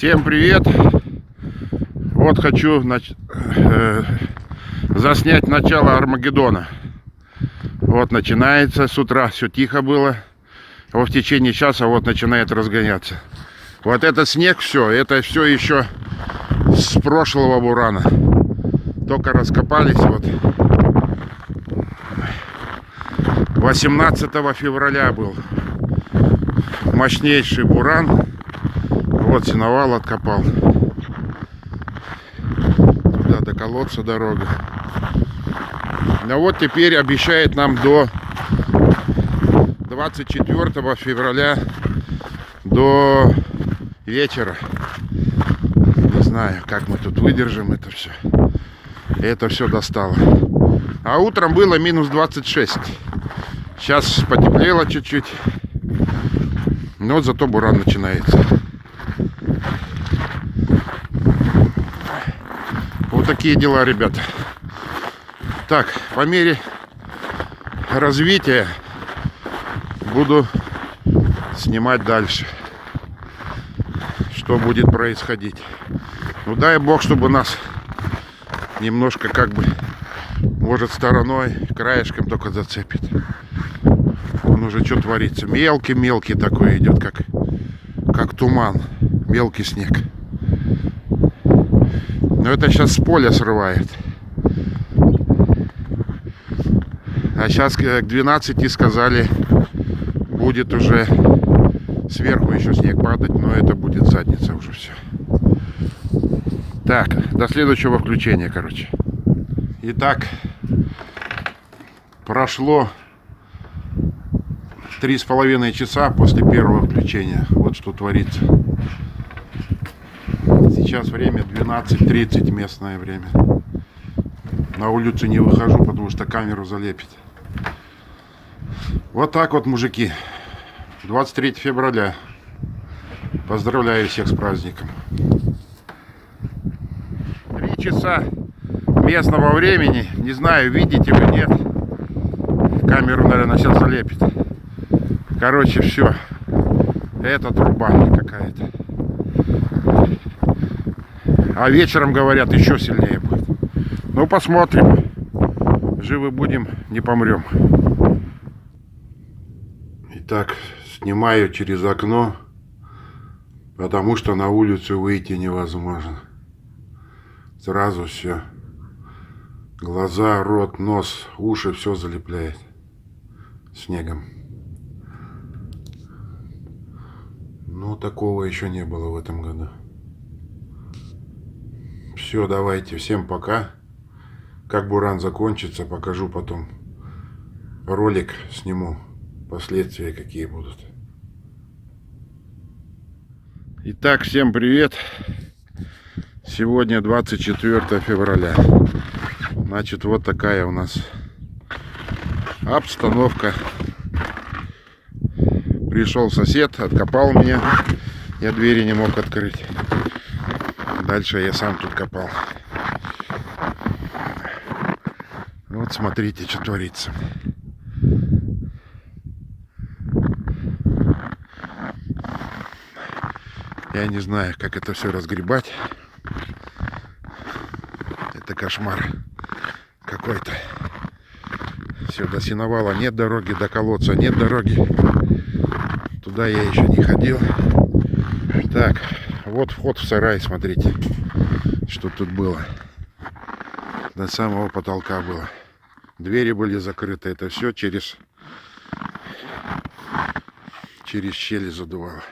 Всем привет! Вот хочу заснять начало Армагеддона. Вот начинается с утра, все тихо было. А в течение часа вот начинает разгоняться. Вот этот снег, все, это все еще с прошлого бурана. Только раскопались вот. 18 февраля был мощнейший буран. Вот сеновал откопал. Туда до колодца дорога. Ну вот теперь обещает нам до 24 февраля до вечера. Не знаю, как мы тут выдержим это все. Это все достало. А утром было минус 26. Сейчас потеплело чуть-чуть. Но вот зато буран начинается. Вот такие дела, ребята. Так, по мере развития буду снимать дальше, что будет происходить. Ну дай бог, чтобы нас немножко как бы, может, стороной, краешком только зацепит. Он уже что творится. Мелкий-мелкий такой идет, как туман. Мелкий снег. Но это сейчас с поля срывает. А сейчас к 12 сказали, будет уже сверху еще снег падать, но это будет задница уже все. Так, до следующего включения, короче. Итак, прошло 3,5 часа после первого включения. Вот что творится. Сейчас время 12:30 местное время. На улицу не выхожу, потому что камеру залепит. Вот так вот, мужики. 23 февраля. Поздравляю всех с праздником. 3 часа местного времени. Не знаю, видите вы, нет. Камеру, наверное, сейчас залепит. Короче, все. Это труба какая-то. А вечером, говорят, еще сильнее будет. Ну, посмотрим. Живы будем, не помрем. Итак, снимаю через окно, потому что на улицу выйти невозможно. Сразу все. Глаза, рот, нос, уши, все залепляет снегом. Ну, такого еще не было в этом году. Все, давайте, всем пока. Как буран закончится, покажу потом. Ролик сниму. Последствия какие будут. Итак, всем привет. Сегодня 24 февраля. Значит, вот такая у нас обстановка. Пришел сосед, откопал меня. Я двери не мог открыть. Дальше я сам тут копал. Вот смотрите, что творится. Я не знаю, как это все разгребать. Это кошмар какой-то. Все, до сеновала нет дороги, до колодца нет дороги. Туда я еще не ходил. Так, вот вход в сарай, смотрите, что тут было. До самого потолка было. Двери были закрыты. Это все через щели задувало.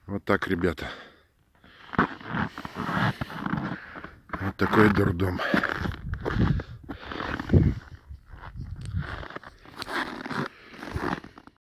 Вот так, ребята. Вот такой дурдом.